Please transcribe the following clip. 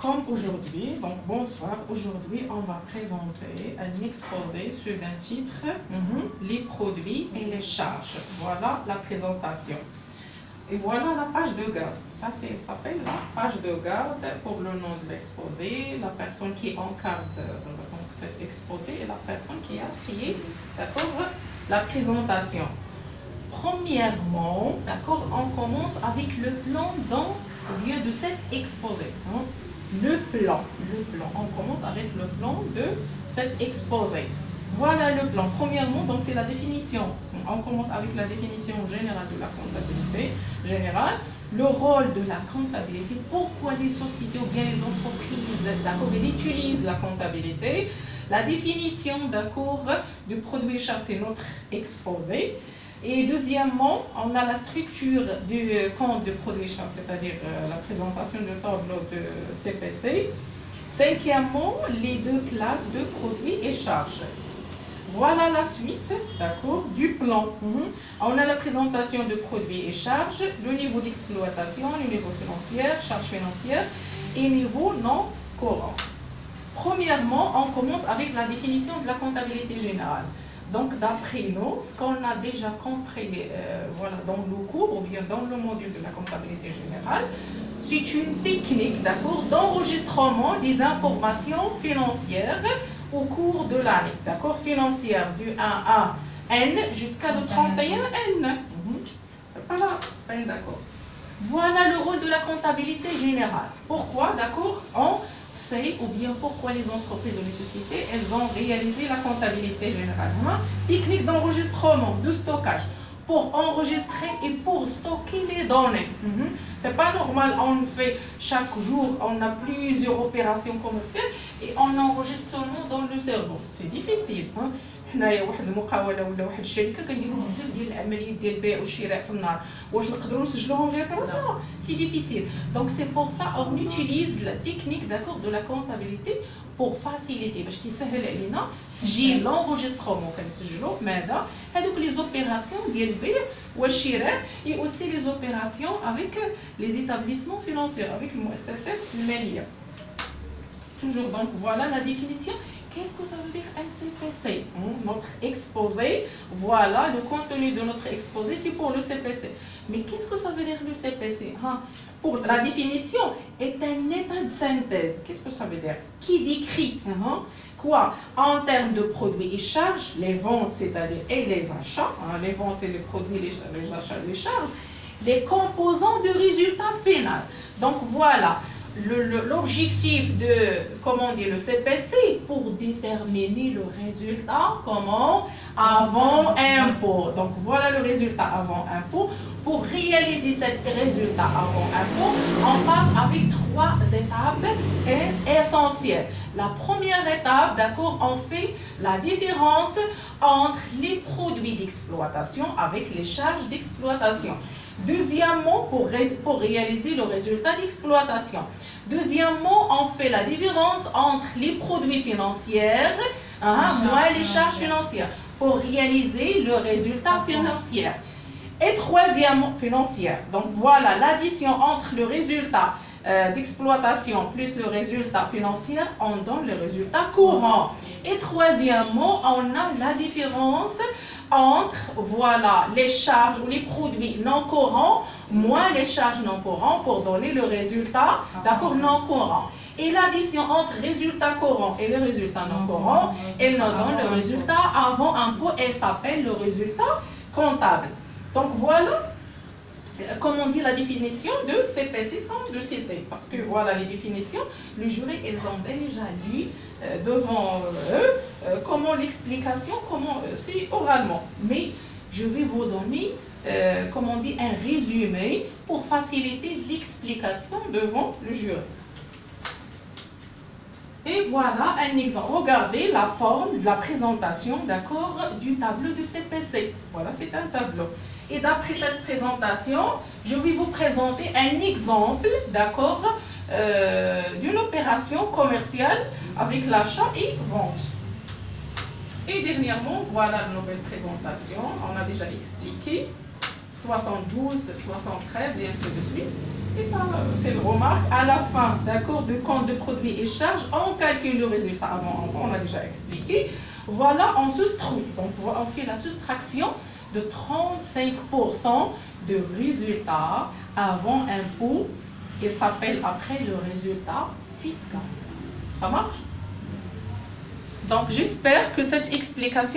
Comme aujourd'hui, donc bonsoir, aujourd'hui on va présenter un exposé sur un titre, les produits et les charges. Voilà la présentation. Et voilà la page de garde. Ça s'appelle la page de garde pour le nom de l'exposé, la personne qui encadre donc cet exposé et la personne qui a créé, d'accord, la présentation. Premièrement, d'accord, on commence avec le plan au lieu de cet exposé. Le plan, on commence avec le plan de cet exposé. Voilà le plan. Premièrement, donc c'est la définition. On commence avec la définition générale de la comptabilité générale. Le rôle de la comptabilité, pourquoi les sociétés ou bien les entreprises, d'accord, elles utilisent la comptabilité. La définition, d'accord, du produit charge, c'est notre exposé. Et deuxièmement, on a la structure du compte de produit charge, c'est-à-dire la présentation du tableau de CPC. Cinquièmement, les deux classes de produits et charges. Voilà la suite, d'accord, du plan. On a la présentation de produits et charges, le niveau d'exploitation, le niveau financier, charges financières et niveau non courant. Premièrement, on commence avec la définition de la comptabilité générale. Donc, d'après nous, ce qu'on a déjà compris voilà, dans le cours ou bien dans le module de la comptabilité générale, c'est une technique d'enregistrement des informations financières au cours de l'année, d'accord, financière du 1 à N jusqu'à le 31N. C'est pas la peine, d'accord. Voilà le rôle de la comptabilité générale. Pourquoi, d'accord, on fait, ou bien pourquoi les entreprises ou les sociétés, elles ont réalisé la comptabilité générale. Technique d'enregistrement, de stockage, pour enregistrer et pour stocker les données. C'est pas normal, on fait chaque jour, on a plusieurs opérations commerciales et on enregistre seulement dans le cerveau. C'est difficile. حنايا واحد المقاوله ولا واحد الشركه كنديروا بزاف ديال العمليات ديال البيع والشراء في النهار واش نقدروا نسجلوهم غير في راسنا سي ديفيسيل دونك سي بور سا اون utilise la technique d'accord de la comptabilité pour faciliter باش كيسهل علينا تسجيل l'enregistrement كنسجلوا ماذا هذوك لي زوبيراسيون ديال البيع والشراء et aussi les opérations avec les établissements financiers avec المؤسسات الماليه. Toujours donc voilà la définition. Qu'est-ce que ça veut dire un CPC? Notre exposé, voilà le contenu de notre exposé, c'est pour le CPC. Mais qu'est-ce que ça veut dire le CPC? Pour la définition, est un état de synthèse. Qu'est-ce que ça veut dire? Qui décrit quoi? En termes de produits et charges, les ventes, c'est-à-dire et les achats, les ventes c'est les produits, les achats, les charges, les composants du résultat final. Donc voilà. L'objectif de, comment dire, le CPC pour déterminer le résultat, comment? Avant impôt. Donc voilà le résultat avant impôt. Pour réaliser ce résultat avant impôt, on passe avec 3 étapes essentielles. La première étape, d'accord, on fait la différence entre les produits d'exploitation avec les charges d'exploitation. Deuxièmement, pour réaliser le résultat d'exploitation. Deuxièmement, on fait la différence entre les produits financiers moins les charges financières pour réaliser le résultat financier. Et troisièmement, financière. Donc voilà l'addition entre le résultat d'exploitation plus le résultat financier, on donne le résultat courant. Et troisièmement, on a la différence entre voilà, les charges ou les produits non courants moins les charges non courants pour donner le résultat d'accord non courant. Et l'addition entre résultat courant et le résultat non courant, elle nous donne le résultat avant impôt, elle s'appelle le résultat comptable. Donc voilà, comme on dit la définition de CPC sans le citer, parce que voilà les définitions, le jury, ils ont déjà lu devant eux comment l'explication, comment c'est oralement. Mais je vais vous donner, comme on dit, un résumé pour faciliter l'explication devant le jury. Et voilà un exemple. Regardez la forme de la présentation, d'accord, du tableau de CPC. Voilà, c'est un tableau. Et d'après cette présentation, je vais vous présenter un exemple, d'accord, d'une opération commerciale avec l'achat et vente. Et dernièrement, voilà la nouvelle présentation. On a déjà expliqué 72, 73 et ainsi de suite. Et ça, c'est une remarque. À la fin, d'accord, de compte de produits et charges, on calcule le résultat. Avant, on a déjà expliqué. Voilà, on soustrait. Donc, on fait la soustraction de 35% de résultat avant impôt. Il s'appelle après le résultat fiscal. Ça marche? Donc, j'espère que cette explication